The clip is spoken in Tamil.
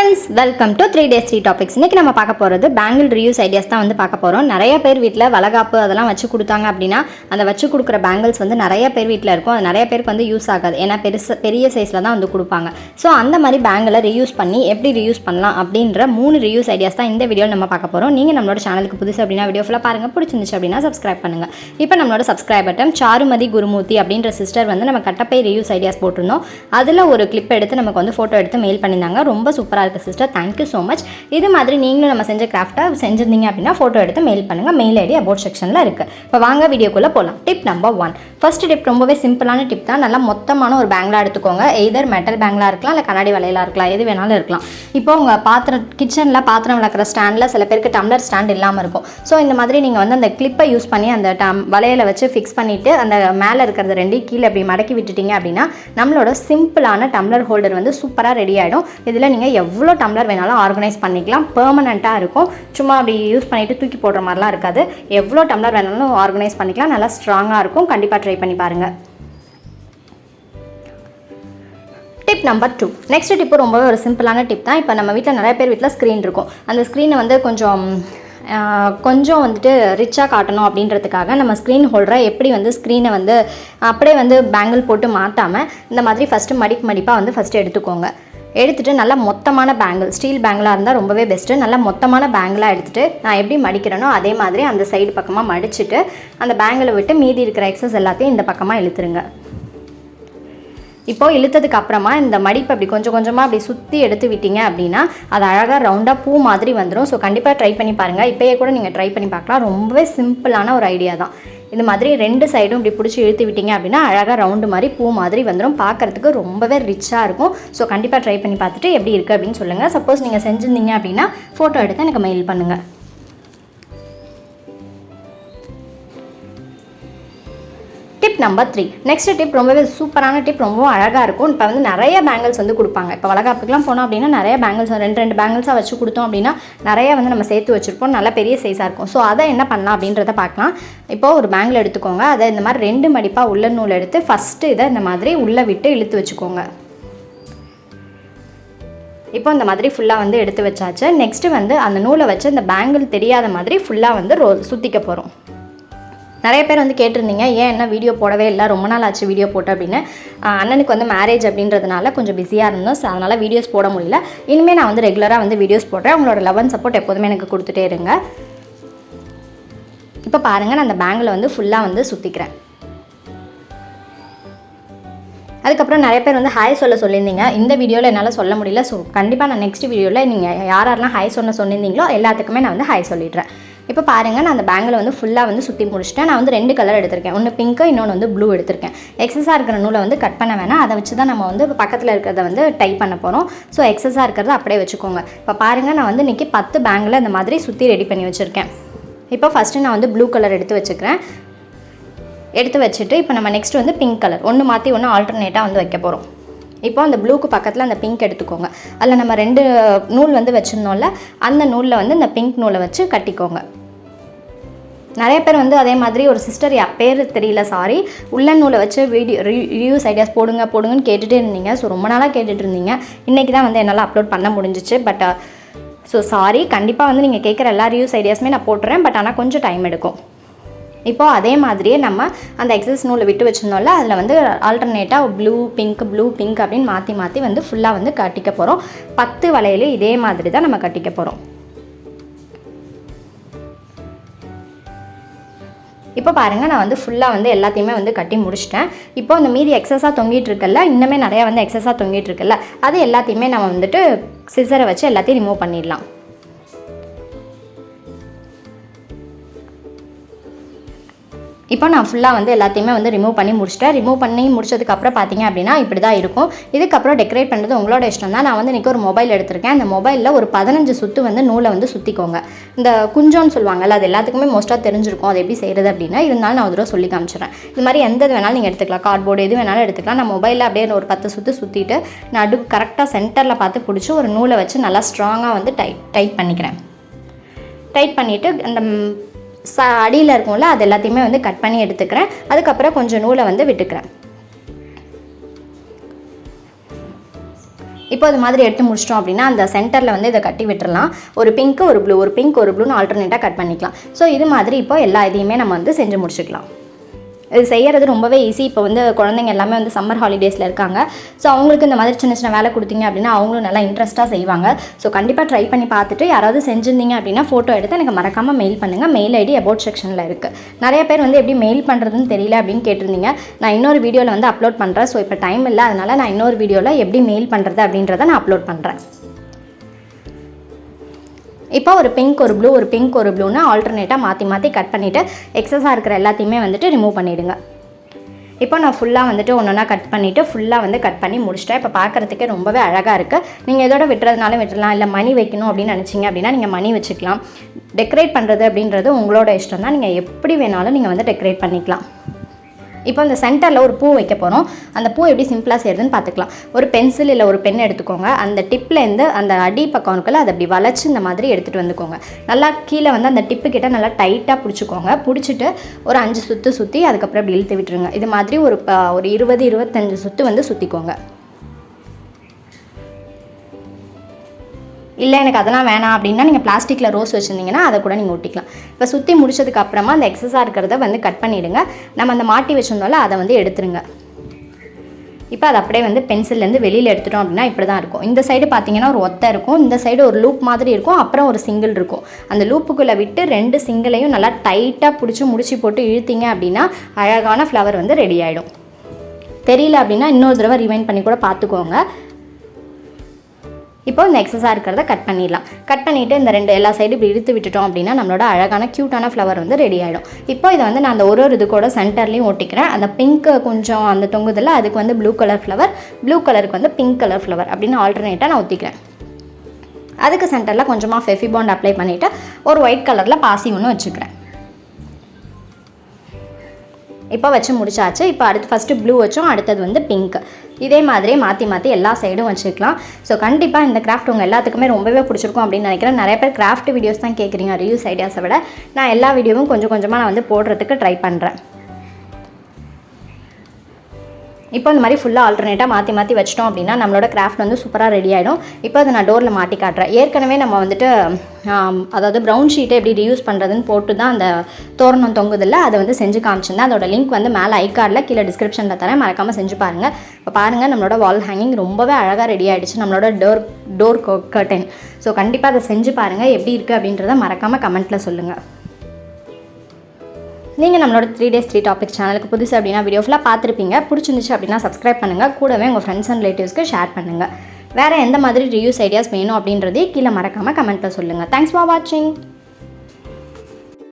friends, welcome to 3 days 3 topics. இன்னைக்கு நம்ம பார்க்க போறது பேங்கிள் ரீயூஸ் ஐடியாஸ் தான் வந்து பார்க்க போறோம். நிறைய பேர் வீட்ல வளகாப்பு அதெல்லாம் வச்சு கொடுத்தாங்க அப்படினா அந்த வச்சு கொடுக்குற பேங்கிள்ஸ் வந்து நிறைய பேர் வீட்ல இருக்கும். அது நிறைய பேருக்கு வந்து யூஸ் ஆகாது. ஏனா பெரிய சைஸ்ல தான் வந்து கொடுப்பாங்க. சோ அந்த மாதிரி பேங்கிளை ரீயூஸ் பண்ணி எப்படி ரீயூஸ் பண்ணலாம் அப்படிங்கற 3 ரீயூஸ் ஐடியாஸ் தான் இந்த வீடியோல நம்ம பார்க்க போறோம். நீங்க நம்மளோட சேனலுக்கு புதுசு அப்படினா வீடியோ ஃபுல்லா பாருங்க. பிடிச்சிருந்துச்சு அப்படினா Subscribe பண்ணுங்க. இப்போ நம்மளோட சப்ஸ்கிரைபர் டம் சாருமதி குருமூர்த்தி அப்படிங்கற சிஸ்டர் வந்து நம்ம கட்டப்பை ரீயூஸ் ஐடியாஸ் போட்டுருந்தோம். அதுல ஒரு கிளிப் எடுத்து நமக்கு வந்து போட்டோ எடுத்து மெயில் பண்ணிருந்தாங்க. ரொம்ப சூப்பரா இருக்கு sister, thank you so much. இது மாதிரி நீங்களும் நம்ம செஞ்ச கிராஃப்டை செஞ்சிருந்தீங்க அப்படின்னா ஃபோட்டோ எடுத்து மெயில் பண்ணுங்க. மெயில் ஐடி அபவுட் செக்ஷனில் இருக்குது. இப்போ வாங்க வீடியோக்குள்ளே போகலாம். Tip number 1. ஃபர்ஸ்ட் டிப் ரொம்பவே சிம்பிளான டிப் தான். நல்லா மொத்தமான ஒரு பேங்கிளாக எடுத்துக்கோங்க. எய்தர் மெட்டல் பேங்கிளாக இருக்கலாம், இல்லை கண்ணாடி வளையலாக இருக்கலாம், எது வேணாலும் இருக்கலாம். இப்போ உங்கள் கிச்சனில் பாத்திரம் விளக்குற ஸ்டாண்டில் சில பேருக்கு டம்ளர் ஸ்டாண்ட் இல்லாமல் இருக்கும். ஸோ இந்த மாதிரி நீங்கள் வந்து அந்த கிளிப்பை யூஸ் பண்ணி அந்த வளையலை வச்சு ஃபிக்ஸ் பண்ணிவிட்டு அந்த மேலே இருக்கிறது ரெண்டையும் கீழே அப்படி மடக்கி விட்டுட்டீங்க அப்படின்னா நம்மளோட சிம்பிளான டம்ளர் ஹோல்டர் வந்து சூப்பராக ரெடி ஆகிடும். இதில் நீங்கள் எவ்வளோ டம்ளர் வேணாலும் ஆர்கனைஸ் பண்ணிக்கலாம். பெர்மனெண்ட்டாக இருக்கும். சும்மா அப்படி யூஸ் பண்ணிவிட்டு தூக்கி போடுற மாதிரிலாம் இருக்காது. எவ்வளோ டம்ளர் வேணாலும் ஆர்கனைஸ் பண்ணிக்கலாம். நல்லா ஸ்ட்ராங்காக இருக்கும். கண்டிப்பாக ட்ரை பண்ணி பாருங்கள். Tip number 2. நெக்ஸ்ட் டிப்பு ரொம்பவே ஒரு சிம்பிளான டிப் தான். இப்போ நம்ம வீட்டில் நிறைய பேர் வீட்டில் ஸ்க்ரீன் இருக்கும். அந்த ஸ்க்ரீனை வந்து கொஞ்சம் வந்துட்டு ரிச்சாக காட்டணும் அப்படின்றதுக்காக நம்ம ஸ்க்ரீன் ஹோல்டரை எப்படி வந்து ஸ்க்ரீனை வந்து அப்படியே வந்து பேங்கிள் போட்டு மாட்டாமல் இந்த மாதிரி ஃபஸ்ட்டு மடிப்பாக வந்து ஃபஸ்ட்டு எடுத்துக்கோங்க. எடுத்துகிட்டு நல்லா மொத்தமான பேங்கிள், ஸ்டீல் பேங்கிளாக இருந்தால் ரொம்பவே பெஸ்ட்டு. நல்லா மொத்தமான பேங்கிளாக எடுத்துகிட்டு நான் எப்படி மடிக்கிறேனோ அதே மாதிரி அந்த சைடு பக்கமாக மடிச்சுட்டு அந்த பேங்கிளை விட்டு மீதி இருக்கிற எக்ஸஸ் எல்லாத்தையும் இந்த பக்கமாக இழுத்துருங்க. இப்போது இழுத்ததுக்கு அப்புறமா இந்த மடிப்பு அப்படி கொஞ்சமாக அப்படி சுற்றி எடுத்து விட்டீங்க அப்படின்னா அது அழகாக ரவுண்டாக பூ மாதிரி வந்துடும். ஸோ கண்டிப்பாக ட்ரை பண்ணி பாருங்கள். இப்போயே கூட நீங்கள் ட்ரை பண்ணி பார்க்கலாம். ரொம்பவே சிம்பிளான ஒரு ஐடியா தான். இந்த மாதிரி 2 சைடும் இப்படி பிடிச்சி இழுத்து விட்டீங்க அப்படின்னா அழகாக ரவுண்டு மாதிரி பூ மாதிரி வந்துடும். பார்க்குறதுக்கு ரொம்பவே ரிச்சாக இருக்கும். ஸோ கண்டிப்பாக ட்ரை பண்ணி பார்த்துட்டு எப்படி இருக்குது அப்படின்னு சொல்லுங்கள். சப்போஸ் நீங்கள் செஞ்சுருந்தீங்க அப்படின்னா ஃபோட்டோ எடுத்து எனக்கு மெயில் பண்ணுங்கள். Tip number 3. நெக்ஸ்ட் டிப் ரொம்பவே சூப்பரான டிப், ரொம்பவும் அழகாக இருக்கும். இப்போ வந்து நிறைய பேங்கிள்ஸ் வந்து கொடுப்பாங்க. இப்போ வளகாப்புக்குலாம் போனோம் அப்படின்னா நிறைய பேங்கிள்ஸ் 2 பேங்கிள்ஸாக வச்சு கொடுத்தோம் அப்படின்னா நிறைய வந்து நம்ம சேர்த்து வச்சுருப்போம். நல்ல பெரிய சைஸாக இருக்கும். ஸோ அதை என்ன பண்ணலாம் அப்படின்றத பார்க்கலாம். இப்போது ஒரு பேங்கிள் எடுத்துக்கோங்க. அதை இந்த மாதிரி 2 மடிப்பாக உள்ள நூல் எடுத்து ஃபஸ்ட்டு இதை இந்த மாதிரி உள்ளே விட்டு இழுத்து வச்சுக்கோங்க. இப்போ இந்த மாதிரி ஃபுல்லாக வந்து எடுத்து வச்சாச்சு. நெக்ஸ்ட்டு வந்து அந்த நூலை வச்சு இந்த பேங்கிள் தெரியாத மாதிரி ஃபுல்லாக வந்து சுற்றிக்க போகிறோம். நிறைய பேர் வந்து கேட்டிருந்தீங்க, ஏன் என்ன வீடியோ போடவே இல்லை, ரொம்ப நாள் ஆச்சு வீடியோ போட்டு அப்படின்னு. அண்ணனுக்கு வந்து மேரேஜ் அப்படின்றதுனால கொஞ்சம் பிஸியாக இருந்தோம். ஸோ அதனால் வீடியோஸ் போட முடியல. இனிமேல் நான் வந்து ரெகுலராக வந்து வீடியோஸ் போடுறேன். உங்களோட லவ் அண்ட் சப்போர்ட் எப்போதுமே எனக்கு கொடுத்துட்டே இருங்க. இப்போ பாருங்கள், நான் அந்த பேங்கில் வந்து ஃபுல்லாக வந்து சுற்றிக்கிறேன். அதுக்கப்புறம் நிறைய பேர் வந்து ஹாய் சொல்லியிருந்தீங்க. இந்த வீடியோவில் என்னால் சொல்ல முடியல. ஸோ கண்டிப்பாக நான் நெக்ஸ்ட் வீடியோவில் நீங்கள் யாரெல்லாம் ஹாய் சொன்னிருந்தீங்களோ எல்லாத்துக்குமே நான் வந்து ஹாய் சொல்லிடுறேன். இப்போ பாருங்கள், நான் அந்த பேங்கில் வந்து ஃபுல்லாக வந்து சுற்றி முடிச்சிட்டேன். நான் வந்து 2 கலர் எடுத்திருக்கேன். ஒன்று பிங்க்கு, இன்னொன்று வந்து ப்ளூ எடுத்திருக்கேன். எக்ஸஸாக இருக்கிற நூலை வந்து கட் பண்ண வேணாம். அதை வச்சு தான் நம்ம வந்து பக்கத்தில் இருக்கிறத வந்து டைப் பண்ண போகிறோம். ஸோ எக்ஸஸாக இருக்கிறத அப்படியே வச்சுக்கோங்க. இப்போ பாருங்கள், நான் வந்து இன்றைக்கி 10 பேங்கில் இந்த மாதிரி சுற்றி ரெடி பண்ணி வச்சுருக்கேன். இப்போ ஃபஸ்ட்டு நான் வந்து ப்ளூ கலர் எடுத்து வச்சுக்கிறேன். எடுத்து வச்சுட்டு இப்போ நம்ம நெக்ஸ்ட் வந்து பிங்க் கலர் ஒன்று மாற்றி ஒன்று ஆல்டர்னேட்டாக வந்து வைக்க போகிறோம். இப்போ அந்த ப்ளூக்கு பக்கத்தில் அந்த பிங்க் எடுத்துக்கோங்க. அதில் நம்ம 2 நூல் வந்து வச்சுருந்தோம்ல, அந்த நூலில் வந்து இந்த பிங்க் நூலை வச்சு கட்டிக்கோங்க. நிறைய பேர் வந்து அதே மாதிரி ஒரு சிஸ்டர் பேர் தெரியல, சாரி, உள்ளன் நூலை வச்சு ரிவ்யூஸ் ஐடியாஸ் போடுங்கன்னு கேட்டுகிட்டே இருந்தீங்க. ஸோ ரொம்ப நாளாக கேட்டுட்டு இருந்தீங்க. இன்றைக்கி தான் வந்து என்னால் அப்லோட் பண்ண முடிஞ்சிச்சு. But so sorry. கண்டிப்பாக வந்து நீங்கள் கேட்குற எல்லா ரிவ்யூஸ் ஐடியாஸுமே நான் போட்டுறேன். பட் ஆனால் கொஞ்சம் டைம் எடுக்கும். இப்போது அதே மாதிரியே நம்ம அந்த எக்ஸஸ் நூலை விட்டு வச்சுருந்தோம்ல, அதில் வந்து ஆல்டர்னேட்டாக ப்ளூ பிங்க் அப்படின்னு மாற்றி வந்து ஃபுல்லாக வந்து கட்டிக்க போகிறோம். 10 வளையல் இதே மாதிரி தான் நம்ம கட்டிக்க போகிறோம். இப்போ பாருங்கள், நான் வந்து ஃபுல்லாக வந்து எல்லாத்தையுமே வந்து கட்டி முடிச்சிட்டேன். இப்போ இந்த மீதி எக்ஸஸாக தொங்கிட்டு இருக்குல்ல, இன்னுமே நிறையா வந்து எக்ஸஸாக தொங்கிட்டு இருக்குல்ல, அது எல்லாத்தையுமே நம்ம வந்துட்டு சிசரை வச்சு எல்லாத்தையும் ரிமூவ் பண்ணிடலாம். இப்போ நான் ஃபுல்லாக வந்து எல்லாத்தையுமே வந்து ரிமூவ் பண்ணி முடிச்சிட்டேன். ரிமூவ் பண்ணி முடிச்சதுக்கப்புறம் பார்த்தீங்க அப்படின்னா இப்படி தான் இருக்கும். இதுக்கப்புறம் டெக்கரேட் பண்ணுறது உங்களோட இஷ்டம் தான். நான் வந்து இன்றைக்கி ஒரு மொபைல் எடுத்திருக்கேன். அந்த மொபைலில் ஒரு 15 சுற்று வந்து நூலை வந்து சுற்றிக்கோங்க. இந்த குஞ்சோன்னு சொல்லுவாங்கல்ல, அது எல்லாத்துக்குமே மோஸ்ட்டாக தெரிஞ்சிருக்கும் அது எப்படி செய்கிறது அப்படின்னா. இருந்தாலும் நான் ஒரு தடவை சொல்லி காமிச்சிடுறேன். இது மாதிரி எந்த வேணாலும் நீங்கள் எடுத்துக்கலாம். கார்ட்போர்டு எது வேணாலும் எடுத்துக்கலாம். நான் மொபைலில் அப்படியே ஒரு 10 சுற்று சுற்றிட்டு நடு கரெக்டாக சென்டரில் பார்த்து பிடிச்சி ஒரு நூலை வச்சு நல்லா ஸ்ட்ராங்காக வந்து டைட் பண்ணிக்கிறேன். டைட் பண்ணிவிட்டு அந்த அடியில் இருக்கும்ல, அது எல்லாத்தையுமே வந்து கட் பண்ணி எடுத்துக்கிறேன். அதுக்கப்புறம் கொஞ்சம் நூலை வந்து விட்டுக்கிறேன். இப்போ அது மாதிரி எடுத்து முடிச்சிட்டோம் அப்படின்னா அந்த சென்டரில் வந்து இதை கட்டி விட்டுறலாம். ஒரு பிங்க் ஒரு ப்ளூ, ஒரு பிங்க் ஒரு ப்ளூன்னு ஆல்டர்னேட்டாக கட் பண்ணிக்கலாம். ஸோ இது மாதிரி இப்போ எல்லா இதையுமே நம்ம வந்து செஞ்சு முடிச்சுக்கலாம். இது செய்கிறது ரொம்பவே ஈஸி. இப்போ வந்து குழந்தைங்க எல்லாமே வந்து சம்மர் ஹாலிடேஸில் இருக்காங்க. ஸோ அவங்களுக்கு இந்த மாதிரி சின்ன சின்ன வேலை கொடுத்தீங்க அப்படின்னா அவங்களும் நல்லா இன்ட்ரெஸ்ட்டாக செய்வாங்க. ஸோ கண்டிப்பாக ட்ரை பண்ணி பார்த்துட்டு யாராவது செஞ்சுருந்தீங்க அப்படின்னா ஃபோட்டோ எடுத்து எனக்கு மறக்காமல் மெயில் பண்ணுங்கள். மெயில் ஐடி அபவுட் செக்ஷனில் இருக்குது. நிறைய பேர் வந்து எப்படி மெயில் பண்ணுறதுன்னு தெரியல அப்படின்னு கேட்டிருந்தீங்க. நான் இன்னொரு வீடியோவில் வந்து அப்லோட் பண்ணுறேன். ஸோ இப்போ டைம் இல்லை, அதனால் நான் இன்னொரு வீடியோவில் எப்படி மெயில் பண்ணுறது அப்படின்றத நான் அப்லோட் பண்ணுறேன். இப்போ ஒரு பிங்க் ஒரு ப்ளூ, ஒரு பிங்க் ஒரு ப்ளூன்னு ஆல்டர்னேட்டாக மாற்றி கட் பண்ணிவிட்டு எக்ஸஸாக இருக்கிற எல்லாத்தையுமே வந்துட்டு ரிமூவ் பண்ணிவிடுங்க. இப்போ நான் ஃபுல்லாக வந்துட்டு ஒன்றா கட் பண்ணிவிட்டு ஃபுல்லாக வந்து கட் பண்ணி முடிச்சிட்டேன். இப்போ பார்க்குறதுக்கே ரொம்பவே அழகாக இருக்குது. நீங்கள் இதோட விட்டுறதுனாலும் விட்டுடலாம், இல்லை மணி வைக்கணும் அப்படின்னு நினச்சிங்க அப்படின்னா நீங்கள் மணி வச்சுக்கலாம். டெக்கரேட் பண்ணுறது அப்படின்றது உங்களோட இஷ்டம் தான். நீங்கள் எப்படி வேணாலும் நீங்கள் வந்து டெக்கரேட் பண்ணிக்கலாம். இப்போ அந்த சென்டரில் ஒரு பூ வைக்க போகிறோம். அந்த பூ எப்படி சிம்பிளாக செய்கிறதுன்னு பார்த்துக்கலாம். ஒரு பென்சில் இல்லை ஒரு பென் எடுத்துக்கோங்க. அந்த டிப்லேருந்து அந்த அடி பக்கம் இருக்குல்ல, அதை அப்படி வளைச்சி இந்த மாதிரி எடுத்துகிட்டு வந்துக்கோங்க. நல்லா கீழே வந்து அந்த டிப்பு கிட்ட நல்லா டைட்டாக பிடிச்சிக்கோங்க. பிடிச்சிட்டு ஒரு 5 சுற்று சுற்றி அதுக்கப்புறம் அப்படி இழுத்து விட்டுருங்க. இது மாதிரி ஒரு 20-25 சுற்று வந்து சுற்றிக்கோங்க. இல்லை எனக்கு அதெல்லாம் வேணாம் அப்படின்னா நீங்கள் பிளாஸ்டிக்கில் ரோஸ் வச்சுருந்தீங்கன்னா அதை கூட நீங்கள் ஒட்டிக்கலாம். இப்போ சுற்றி முடிச்சதுக்கு அப்புறமா அந்த எக்ஸஸாக இருக்கிறத வந்து கட் பண்ணிவிடுங்க. நம்ம அந்த மாட்டி வச்சுருந்தோம்ல அதை வந்து எடுத்துருங்க. இப்போ அதை அப்படியே வந்து பென்சில்லேருந்து வெளியில் எடுத்துட்டோம் அப்படின்னா இப்படி தான் இருக்கும். இந்த சைடு பார்த்தீங்கன்னா ஒரு ஒத்தை இருக்கும், இந்த சைடு ஒரு லூப் மாதிரி இருக்கும், அப்புறம் ஒரு சிங்கிள் இருக்கும். அந்த லூப்புக்குள்ளே விட்டு 2 சிங்கிளையும் நல்லா டைட்டாக பிடிச்சி முடிச்சு போட்டு இழுத்தீங்க அப்படின்னா அழகான ஃப்ளவர் வந்து ரெடி ஆகிடும். தெரியல அப்படின்னா இன்னொரு தடவை ரிவைண்ட் பண்ணி கூட பார்த்துக்கோங்க. இப்போ இந்த எக்ஸஸாக இருக்கிறத கட் பண்ணிடலாம். கட் பண்ணிவிட்டு இந்த எல்லா சைடு இப்படி இழுத்து விட்டுட்டோம் அப்படின்னா நம்மளோட அழகான க்யூட்டான ஃப்ளவர் வந்து ரெடி ஆகிடும். இப்போ இதை வந்து நான் அந்த ஒரு இது கூட சென்டர்லேயும் ஒட்டிக்கிறேன். அந்த பிங்க் கொஞ்சம் அந்த தொங்குதில் அதுக்கு வந்து ப்ளூ கலர் ஃப்ளவர், ப்ளூ கலருக்கு வந்து பிங்க் கலர் ஃப்ளவர் அப்படின்னு ஆல்டர்னேட்டாக நான் ஒத்திக்கிறேன். அதுக்கு சென்டரில் கொஞ்சமாக ஃபெஃபிபாண்ட் அப்ளை பண்ணிவிட்டு ஒரு ஒயிட் கலரில் பாசி ஒன்று வச்சுக்கிறேன். இப்போ வச்சு முடிச்சாச்சு. இப்போ அடுத்து ஃபஸ்ட்டு ப்ளூ வச்சோம், அடுத்தது வந்து பிங்க். இதே மாதிரியே மாற்றி எல்லா சைடும் வச்சுக்கலாம். ஸோ கண்டிப்பாக இந்த கிராஃப்ட் உங்கள் எல்லாத்துக்குமே ரொம்பவே பிடிச்சிருக்கும் அப்படின்னு நினைக்கிறேன். நிறைய பேர் கிராஃப்ட் வீடியோஸ் தான் கேட்குறீங்க, ரிவ்யூஸ் ஐடியாஸை விட. நான் எல்லா வீடியோவும் கொஞ்சம் கொஞ்சமாக நான் வந்து போடுறதுக்கு ட்ரை பண்ணுறேன். இப்போ இந்த மாதிரி ஃபுல்லாக ஆல்டர்னேட்டாக மாற்றி வச்சிட்டோம் அப்படின்னா நம்மளோட கிராஃப்ட் வந்து சூப்பராக ரெடி ஆகிடும். இப்போ அதை நான் டோரில் மாட்டி காட்டுறேன். ஏற்கனவே நம்ம வந்துட்டு அதாவது ப்ரௌன் ஷீட்டை எப்படி ரீயூஸ் பண்ணுறதுன்னு போட்டு தான் அந்த தோரணம் தொங்குதில்ல அதை வந்து செஞ்சு காமிச்சிருந்தேன். அதோட லிங்க் வந்து மேலே ஐகார்டில் கீழே டிஸ்கிரிப்ஷனில் தரேன், மறக்காமல் செஞ்சு பாருங்கள். இப்போ பாருங்கள் நம்மளோட வால் ஹேங்கிங் ரொம்பவே அழகாக ரெடி ஆகிடுச்சு, நம்மளோட டோர் கர்டன். ஸோ கண்டிப்பாக அதை செஞ்சு பாருங்கள், எப்படி இருக்குது அப்படின்றத மறக்காமல் கமெண்ட்டில் சொல்லுங்கள். நீங்கள் நம்மளோட 3 days 3 topics சேனலுக்கு புதுசு அப்படின்னா வீடியோ ஃபுல்லாக பார்த்துருப்பீங்க. பிடிச்சிருந்துச்சு அப்படின்னா சப்ஸ்கிரைப் பண்ணுங்கள், கூடவே உங்கள் ஃப்ரெண்ட்ஸ் அண்ட் ரிலேட்டிவ்ஸ்க்கு ஷேர் பண்ணுங்கள். வேறு எந்த மாதிரி ரிவ்யூஸ் ஐடியாஸ் வேணும் அப்படின்றதே கீழே மறக்காமல் கமெண்ட்டில் சொல்லுங்கள். தேங்க்ஸ் ஃபார் வாட்சிங்.